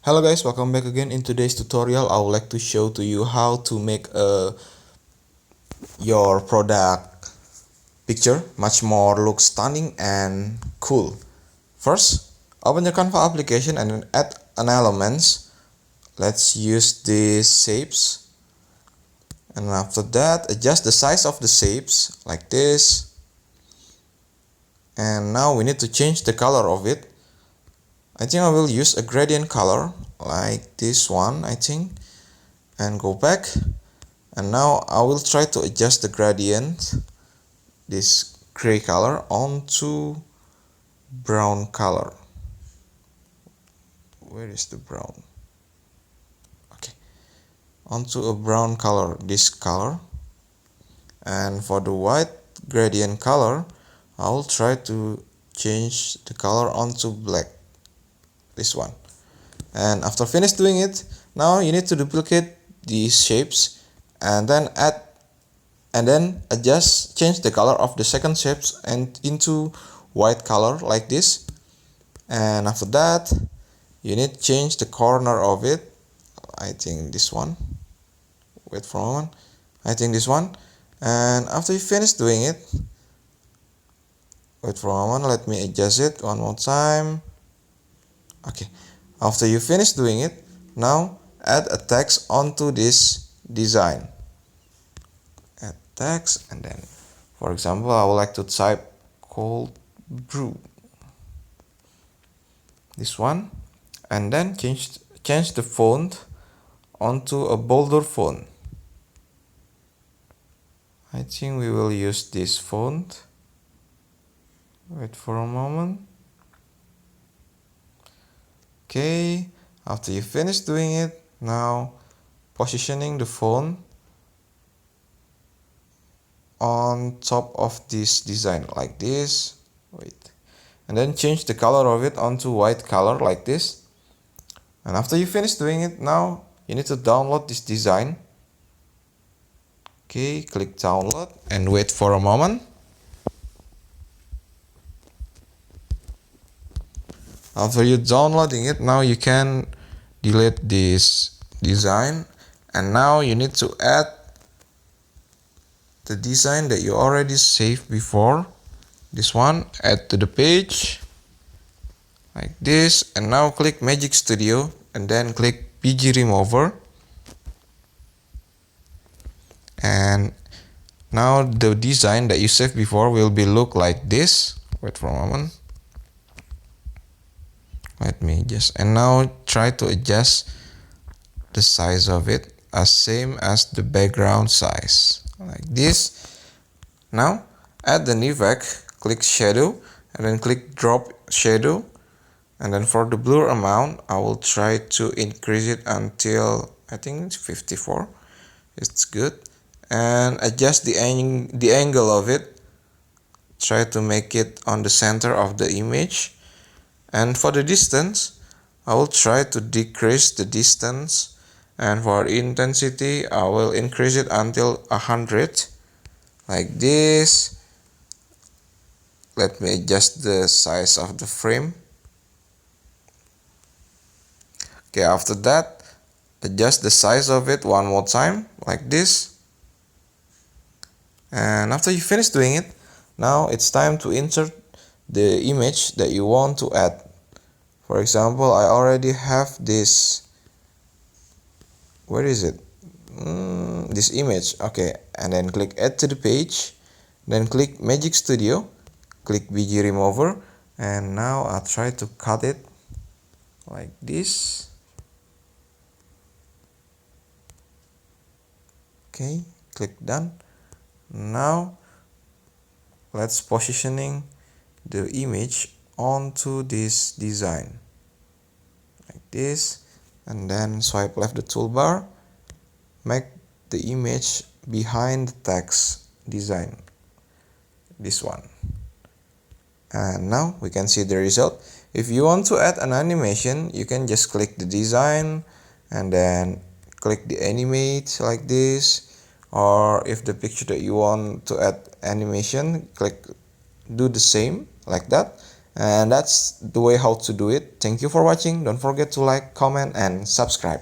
Hello guys, welcome back again. In today's tutorial I would like to show to you how to make your product picture much more look stunning and cool. First, open your Canva application and then add an elements. Let's use these shapes, and after that adjust the size of the shapes like this, and now we need to change the color of it. I think I will use a gradient color like this one, I think, and go back, and now I will try to adjust the gradient, this gray color, onto brown color. Where is the brown? Okay, onto a brown color, this color. And for the white gradient color, I will try to change the color onto black, this one. And after finish doing it, now you need to duplicate these shapes and then change the color of the second shapes and into white color like this. And after that, you need to change the corner of it. I think this one. Wait for a moment. I think this one. And after you finish doing it, wait for a moment, let me adjust it one more time. Okay, after you finish doing it, now add a text onto this design. Add text, and then for example I would like to type cold brew, this one, and then change the font onto a bolder font. I think we will use this font. Wait for a moment. Okay, after you finish doing it, now positioning the font on top of this design like this. Wait, and then change the color of it onto white color like this. And after you finish doing it, now you need to download this design. Okay, click download and wait for a moment. After you downloading it, now you can delete this design, and now you need to add the design that you already saved before, this one. Add to the page like this, and now click Magic Studio and then click PG Remover, and now the design that you saved before will be look like this. Wait for a moment. Let me just, and now try to adjust the size of it as same as the background size like this. Now add the new effect, click shadow and then click drop shadow, and then for the blur amount I will try to increase it until I think it's 54. It's good. And adjust the angle of it, try to make it on the center of the image. And for the distance, I will try to decrease the distance, and for intensity I will increase it until 100 like this. Let me adjust the size of the frame. Okay, after that adjust the size of it one more time like this. And after you finish doing it, now it's time to insert the image that you want to add. For example, I already have this, where is it, this image. Okay, and then click add to the page, then click Magic Studio, click BG Remover, and now I'll try to cut it like this. Okay, click done. Now let's positioning the image onto this design like this, and then swipe left the toolbar, make the image behind the text design, this one. And now we can see the result. If you want to add an animation, you can just click the design and then click the animate like this, or if the picture that you want to add animation, click do the same like that, And that's the way how to do it. Thank you for watching. Don't forget to like, comment, and subscribe.